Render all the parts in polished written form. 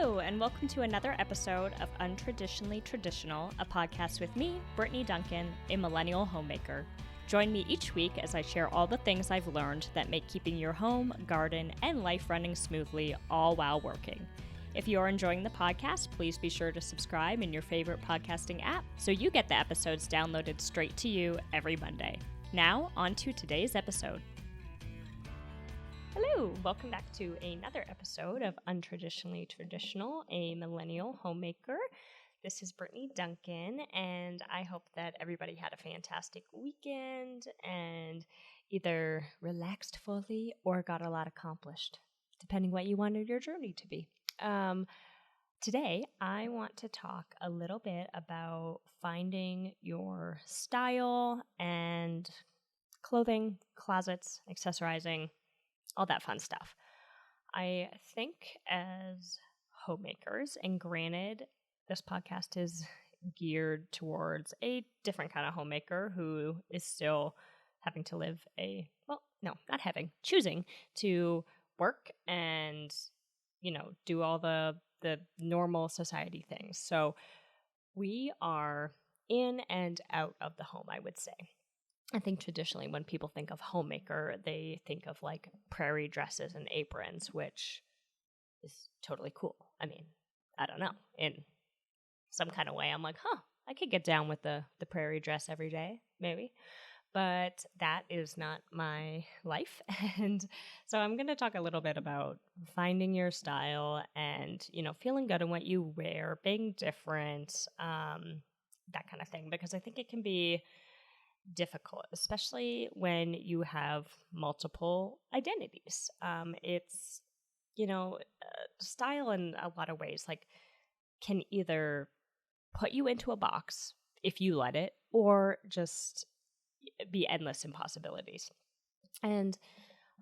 Hello, and welcome to another episode of Untraditionally Traditional, a podcast with me, Brittany Duncan, a millennial homemaker. Join me each week as I share all the things I've learned that make keeping your home, garden, and life running smoothly, all while working. If you are enjoying the podcast, please be sure to subscribe in your favorite podcasting app so you get the episodes downloaded straight to you every Monday. Now, on to today's episode. Hello, welcome back to another episode of Untraditionally Traditional, a millennial homemaker. This is Brittany Duncan, and I hope that everybody had a fantastic weekend and either relaxed fully or got a lot accomplished, depending what you wanted your journey to be. Today, I want to talk a little bit about finding your style and clothing, closets, accessorizing, all that fun stuff. I think as homemakers, and granted, this podcast is geared towards a different kind of homemaker who is still having to live choosing to work and, do all the normal society things. So we are in and out of the home, I would say. I think traditionally when people think of homemaker, they think of like prairie dresses and aprons, which is totally cool. I mean, I don't know. In some kind of way, I'm like, I could get down with the prairie dress every day, maybe. But that is not my life. And so I'm going to talk a little bit about finding your style and, feeling good in what you wear, being different, that kind of thing, because I think it can be difficult, especially when you have multiple identities. It's, style in a lot of ways, like can either put you into a box if you let it, or just be endless impossibilities. And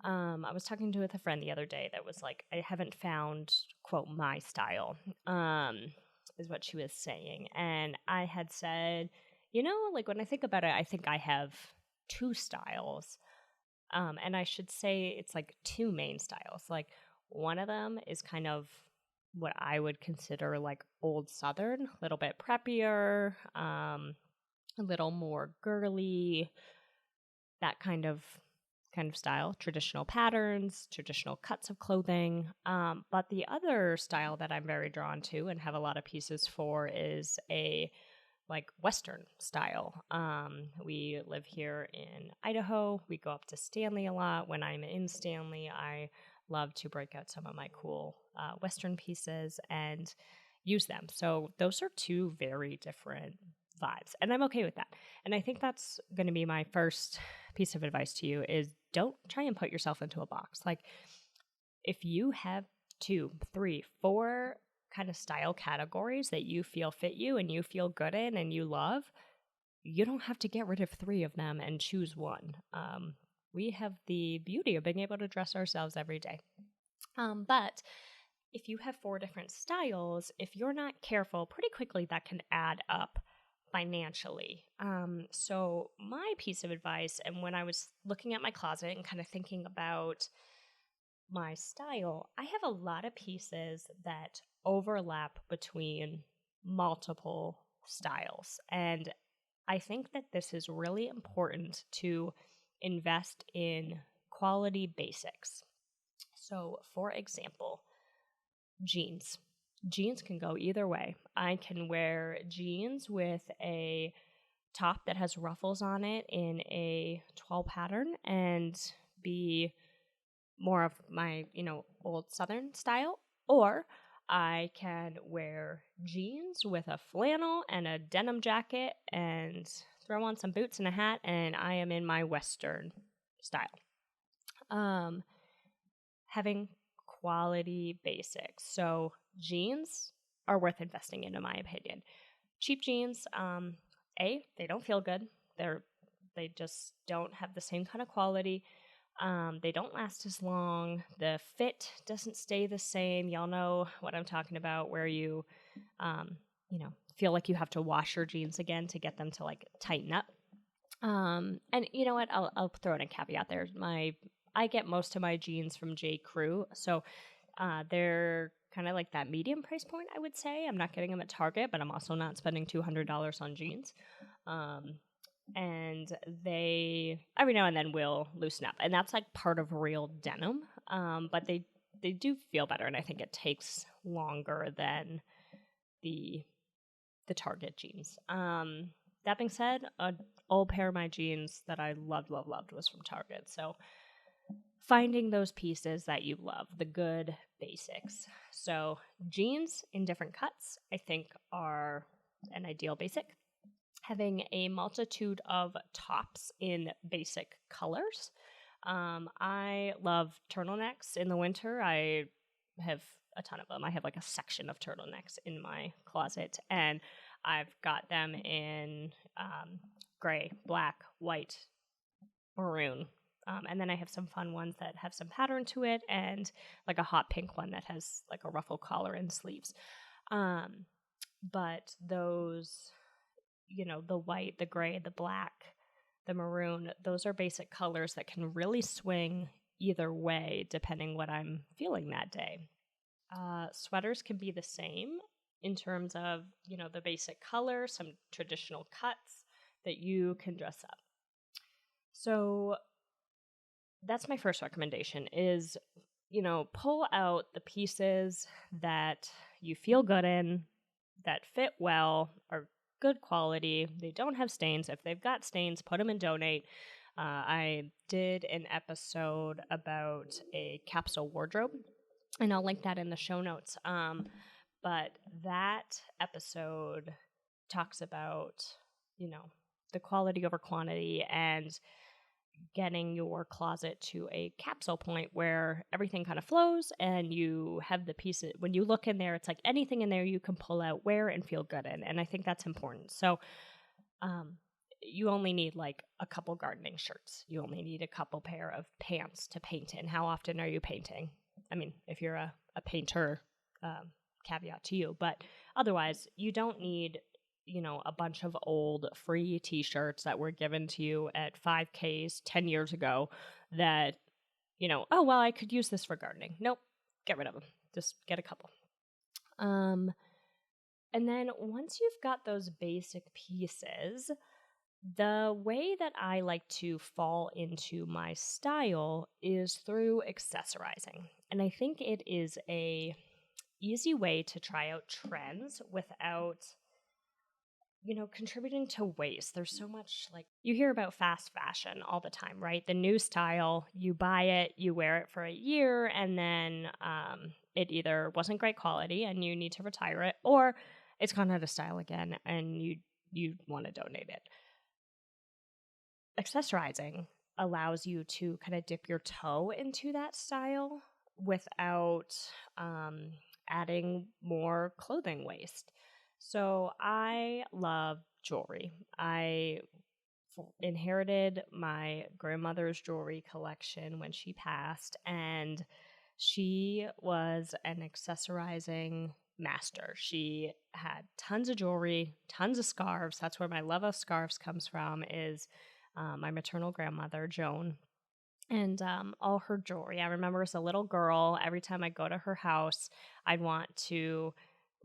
I was talking with a friend the other day that was like, I haven't found, quote, my style, is what she was saying. And I had said, when I think about it, I think I have two styles. And I should say it's like two main styles. Like one of them is kind of what I would consider like old Southern, a little bit preppier, a little more girly, that kind of style, traditional patterns, traditional cuts of clothing. But the other style that I'm very drawn to and have a lot of pieces for is a like Western style. We live here in Idaho. We go up to Stanley a lot. When I'm in Stanley, I love to break out some of my cool Western pieces and use them. So those are two very different vibes, and I'm okay with that. And I think that's going to be my first piece of advice to you is don't try and put yourself into a box. Like if you have 2, 3, 4 kind of style categories that you feel fit you and you feel good in and you love, you don't have to get rid of 3 of them and choose one. We have the beauty of being able to dress ourselves every day. But if you have 4 different styles, if you're not careful, pretty quickly that can add up financially. So my piece of advice, and when I was looking at my closet and kind of thinking about my style, I have a lot of pieces that overlap between multiple styles. And I think that this is really important to invest in quality basics. So, for example, jeans. Jeans can go either way. I can wear jeans with a top that has ruffles on it in a twill pattern and be more of my, old Southern style, or I can wear jeans with a flannel and a denim jacket and throw on some boots and a hat, and I am in my Western style. Having quality basics. So jeans are worth investing in my opinion. Cheap jeans, they don't feel good. They just don't have the same kind of quality. They don't last as long. The fit doesn't stay the same. Y'all know what I'm talking about, where you, feel like you have to wash your jeans again to get them to like tighten up. And you know what? I'll throw in a caveat there. I get most of my jeans from J. Crew, so They're kind of like that medium price point, I would say. I'm not getting them at Target, but I'm also not spending $200 on jeans. And they every now and then will loosen up, and that's like part of real denim. But they do feel better, and I think it takes longer than the Target jeans. That being said, an old pair of my jeans that I loved was from Target. So finding those pieces that you love, the good basics. So jeans in different cuts, I think, are an ideal basic. Having a multitude of tops in basic colors. I love turtlenecks in the winter. I have a ton of them. I have like a section of turtlenecks in my closet, and I've got them in gray, black, white, maroon. And then I have some fun ones that have some pattern to it, and like a hot pink one that has like a ruffle collar and sleeves. But those, the white, the gray, the black, the maroon, those are basic colors that can really swing either way depending what I'm feeling that day. Sweaters can be the same in terms of, the basic color, some traditional cuts that you can dress up. So that's my first recommendation is, pull out the pieces that you feel good in, that fit well, are good quality. They don't have stains. If they've got stains, put them in Donate. I did an episode about a capsule wardrobe, and I'll link that in the show notes. But that episode talks about, the quality over quantity and getting your closet to a capsule point where everything kind of flows and you have the pieces. When you look in there, it's like anything in there you can pull out, wear, and feel good in. And I think that's important. So you only need like a couple gardening shirts. You only need a couple pair of pants to paint in. How often are you painting? I mean, if you're a painter, caveat to you. But otherwise, you don't need a bunch of old free t-shirts that were given to you at 5Ks 10 years ago that, oh, well, I could use this for gardening. Nope, get rid of them. Just get a couple. And then once you've got those basic pieces, the way that I like to fall into my style is through accessorizing. And I think it is a easy way to try out trends without contributing to waste. There's so much, like, you hear about fast fashion all the time, right? The new style, you buy it, you wear it for a year, and then it either wasn't great quality and you need to retire it, or it's gone out of style again and you want to donate it. Accessorizing allows you to kind of dip your toe into that style without adding more clothing waste. So I love jewelry. I inherited my grandmother's jewelry collection when she passed, and she was an accessorizing master. She had tons of jewelry, tons of scarves. That's where my love of scarves comes from, is my maternal grandmother, Joan. And all her jewelry. I remember as a little girl, every time I go to her house, I'd want to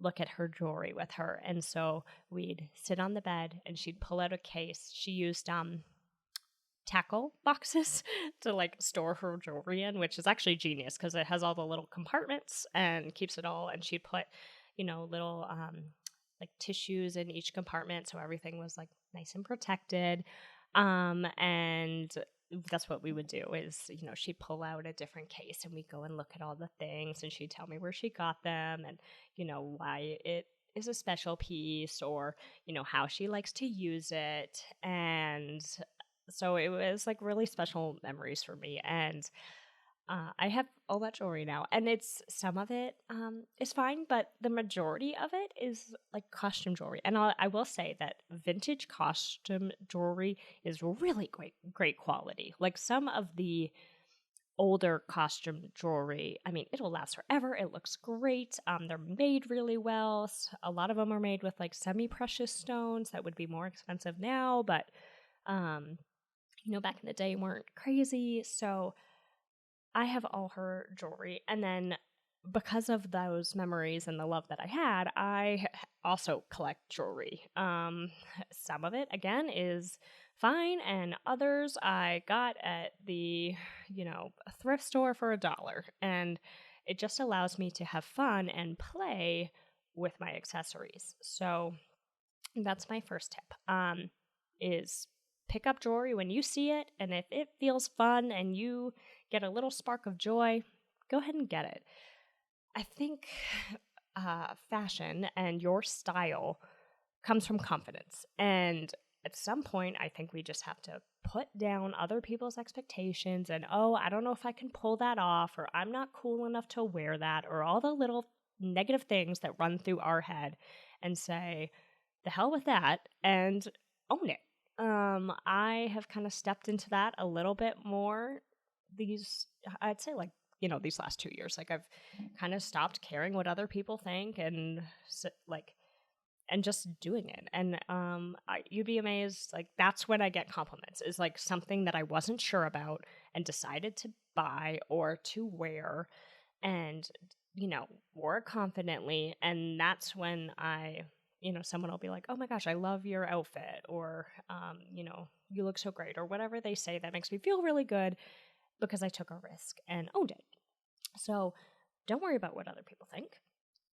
look at her jewelry with her. And so we'd sit on the bed and she'd pull out a case. She used tackle boxes to like store her jewelry in, which is actually genius because it has all the little compartments and keeps it all. And she'd put, little like tissues in each compartment, so everything was like nice and protected. And that's what we would do is, she'd pull out a different case and we'd go and look at all the things and she'd tell me where she got them and, why it is a special piece or, how she likes to use it. And so it was like really special memories for me. And I have all that jewelry now, and some of it is fine, but the majority of it is like costume jewelry. And I will say that vintage costume jewelry is really great quality. Like some of the older costume jewelry, I mean, it'll last forever. It looks great. They're made really well. A lot of them are made with like semi-precious stones that would be more expensive now, but back in the day weren't crazy. So I have all her jewelry. And then because of those memories and the love that I had, also collect jewelry. Some of it, again, is fine, and others I got at the, a thrift store for $1. And it just allows me to have fun and play with my accessories. So that's my first tip, is pick up jewelry when you see it, and if it feels fun and you get a little spark of joy, go ahead and get it. I think fashion and your style comes from confidence. And at some point, I think we just have to put down other people's expectations and, oh, I don't know if I can pull that off, or I'm not cool enough to wear that, or all the little negative things that run through our head, and say, the hell with that, and own it. I have kind of stepped into that a little bit more I'd say these last 2 years. Like, I've kind of stopped caring what other people think, and just doing it. And you'd be amazed, like, that's when I get compliments, is like something that I wasn't sure about and decided to buy or to wear, and wore it confidently. And that's when someone will be like, oh my gosh, I love your outfit, or you look so great, or whatever they say that makes me feel really good, because I took a risk and owned it. So don't worry about what other people think.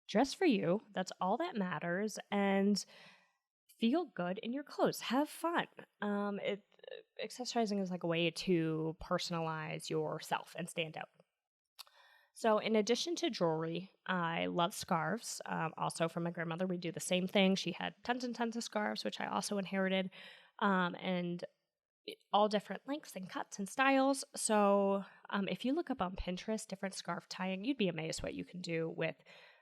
Dress for you. That's all that matters. And feel good in your clothes. Have fun. Accessorizing is like a way to personalize yourself and stand out. So in addition to jewelry, I love scarves. Also from my grandmother, we do the same thing. She had tons and tons of scarves, which I also inherited. And all different lengths and cuts and styles. So if you look up on Pinterest different scarf tying, you'd be amazed what you can do with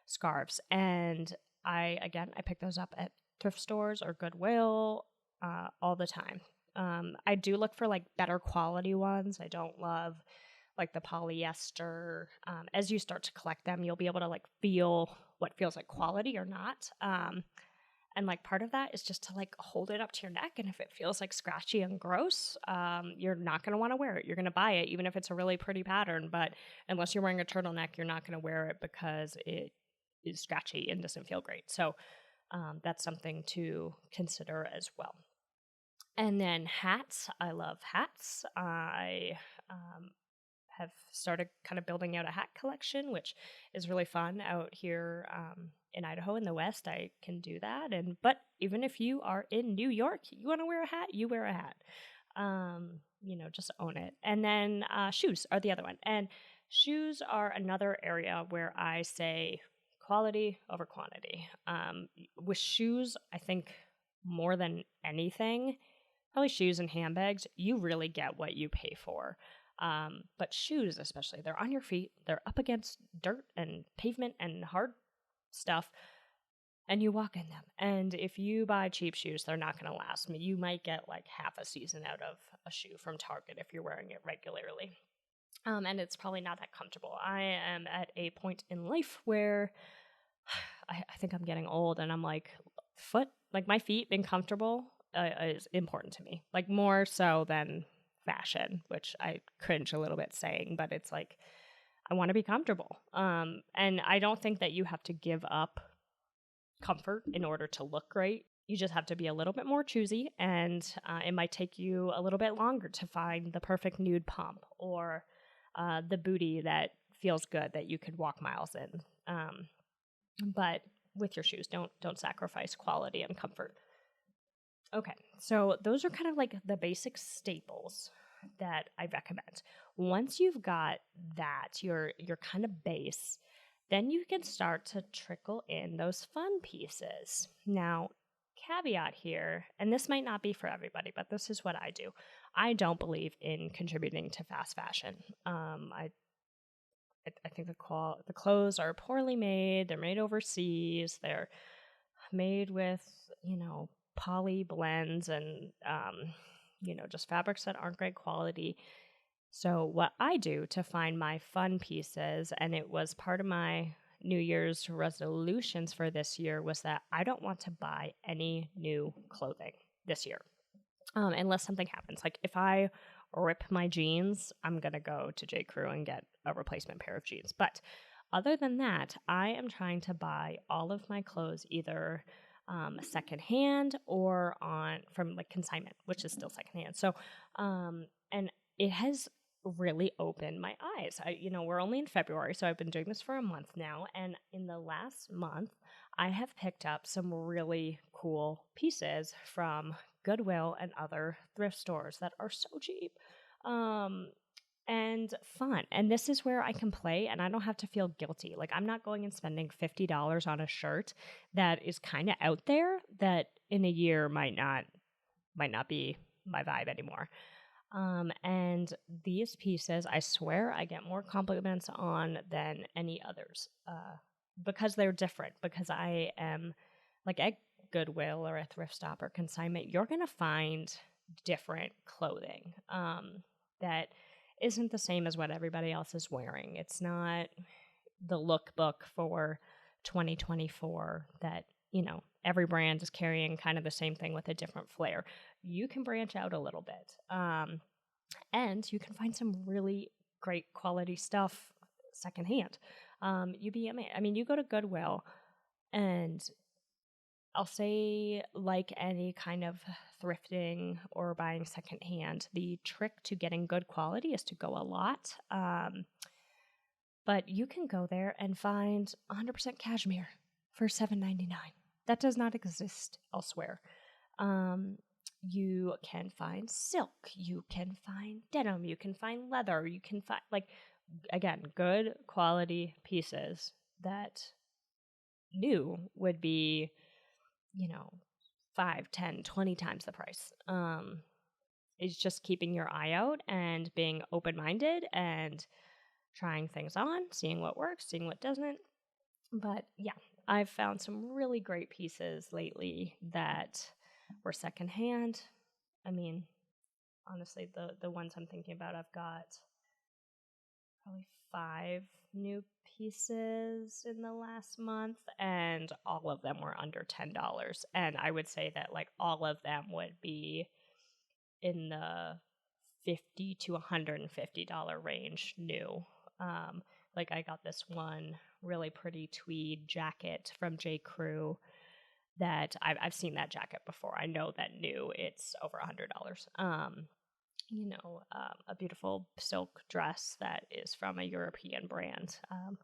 scarves. And I pick those up at thrift stores or Goodwill all the time. I do look for like better quality ones. I don't love like the polyester. As you start to collect them, you'll be able to like feel what feels like quality or not. And like part of that is just to like hold it up to your neck. And if it feels like scratchy and gross, you're not going to want to wear it. You're going to buy it, even if it's a really pretty pattern. But unless you're wearing a turtleneck, you're not going to wear it because it is scratchy and doesn't feel great. So that's something to consider as well. And then hats. I love hats. I have started kind of building out a hat collection, which is really fun out here in Idaho in the West. I can do that. But even if you are in New York, you want to wear a hat, you wear a hat. Just own it. And then shoes are the other one. And shoes are another area where I say quality over quantity. With shoes, I think more than anything, probably shoes and handbags, you really get what you pay for. But shoes especially, they're on your feet, they're up against dirt and pavement and hard stuff, and you walk in them. And if you buy cheap shoes, they're not going to last. You might get like half a season out of a shoe from Target if you're wearing it regularly. And it's probably not that comfortable. I am at a point in life where I think I'm getting old, and I'm like, my feet being comfortable is important to me, like more so than fashion, which I cringe a little bit saying, but it's like, I want to be comfortable. And I don't think that you have to give up comfort in order to look great. You just have to be a little bit more choosy, and it might take you a little bit longer to find the perfect nude pump or the booty that feels good that you could walk miles in. But with your shoes, don't sacrifice quality and comfort. Okay, so those are kind of like the basic staples that I recommend. Once you've got that, your kind of base, then you can start to trickle in those fun pieces. Now, caveat here, and this might not be for everybody, but this is what I do. I don't believe in contributing to fast fashion. I think the clothes are poorly made. They're made overseas. They're made with, poly blends and, just fabrics that aren't great quality. So what I do to find my fun pieces, and it was part of my New Year's resolutions for this year, was that I don't want to buy any new clothing this year, unless something happens. Like if I rip my jeans, I'm going to go to J. Crew and get a replacement pair of jeans. But Other than that, I am trying to buy all of my clothes either secondhand or on from like consignment, which is still secondhand. So, and it has really opened my eyes. We're only in February, so I've been doing this for a month now. And in the last month, I have picked up some really cool pieces from Goodwill and other thrift stores that are so cheap. And fun. And this is where I can play and I don't have to feel guilty. Like I'm not going and spending $50 on a shirt that is kind of out there that in a year might not be my vibe anymore. And these pieces, I swear I get more compliments on than any others. Because they're different, because I am like at Goodwill or a thrift stop or consignment, you're gonna find different clothing that isn't the same as what everybody else is wearing. It's not the lookbook for 2024 that, every brand is carrying kind of the same thing with a different flair. You can branch out a little bit. And you can find some really great quality stuff secondhand. You'd be amazed. I mean, you go to Goodwill and I'll say, like any kind of thrifting or buying secondhand, the trick to getting good quality is to go a lot. But you can go there and find 100% cashmere for $7.99. That does not exist elsewhere. You can find silk. You can find denim. You can find leather. You can find, again, good quality pieces that new would be 5, 10, 20 times the price. It's just keeping your eye out and being open-minded and trying things on, seeing what works, seeing what doesn't. But yeah, I've found some really great pieces lately that were secondhand. I mean, honestly, the ones I'm thinking about, I've got probably 5 new pieces in the last month, and all of them were under $10. And I would say that all of them would be in the $50 to $150 range new. I got this one really pretty tweed jacket from J. Crew that I've seen that jacket before. I know that new it's over $100. A beautiful silk dress that is from a European brand.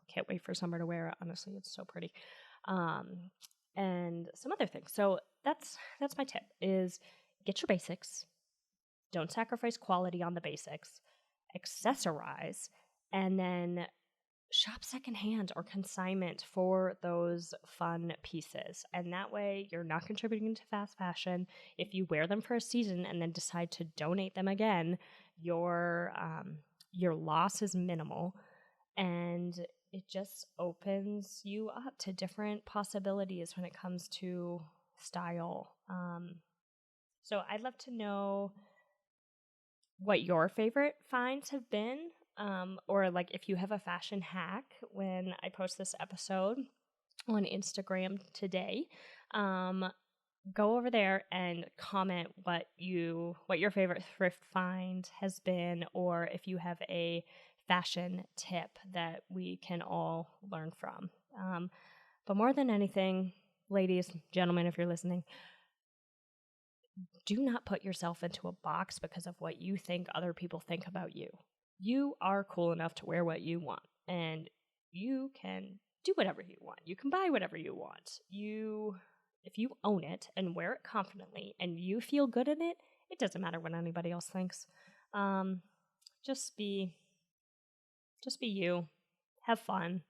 Can't wait for summer to wear it. Honestly, it's so pretty. And some other things. So that's my tip is get your basics. Don't sacrifice quality on the basics. Accessorize, and then shop secondhand or consignment for those fun pieces. And that way you're not contributing to fast fashion. If you wear them for a season and then decide to donate them again, your loss is minimal, and it just opens you up to different possibilities when it comes to style. So I'd love to know what your favorite finds have been. Or if you have a fashion hack when I post this episode on Instagram today, go over there and comment what your favorite thrift find has been, or if you have a fashion tip that we can all learn from. But more than anything, ladies, gentlemen, if you're listening, do not put yourself into a box because of what you think other people think about you. You are cool enough to wear what you want, and you can do whatever you want. You can buy whatever you want. If you own it and wear it confidently and you feel good in it, it doesn't matter what anybody else thinks. Just be you. Have fun.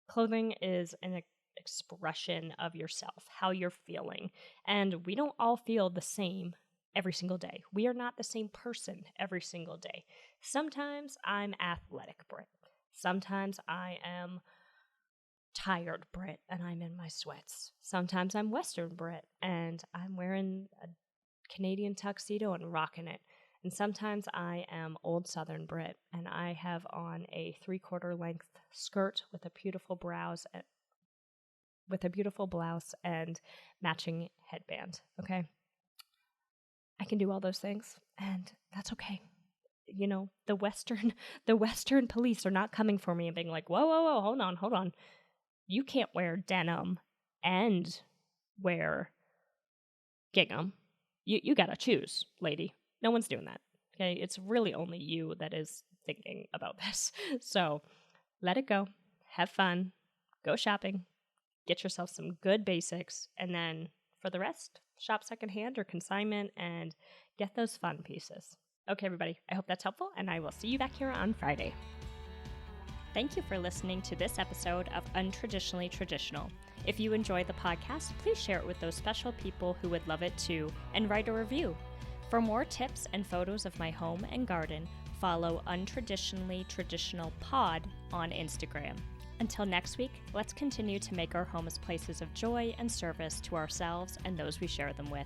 Clothing is an expression of yourself, how you're feeling. And we don't all feel the same every single day. We are not the same person every single day. Sometimes I'm athletic Brit. Sometimes I am tired Brit and I'm in my sweats. Sometimes I'm Western Brit and I'm wearing a Canadian tuxedo and rocking it. And sometimes I am old Southern Brit and I have on a 3/4 length skirt with a beautiful blouse and matching headband. Okay. I can do all those things, and that's okay. the Western police are not coming for me and being like, whoa, hold on. You can't wear denim and wear gingham. You gotta choose, lady. No one's doing that. Okay, it's really only you that is thinking about this. So let it go. Have fun. Go shopping. Get yourself some good basics, and then for the rest, shop secondhand or consignment and get those fun pieces. Okay, everybody, I hope that's helpful, and I will see you back here on Friday. Thank you for listening to this episode of Untraditionally Traditional. If you enjoy the podcast, please share it with those special people who would love it too, and write a review. For more tips and photos of my home and garden, follow Untraditionally Traditional Pod on Instagram. Until next week, let's continue to make our homes places of joy and service to ourselves and those we share them with.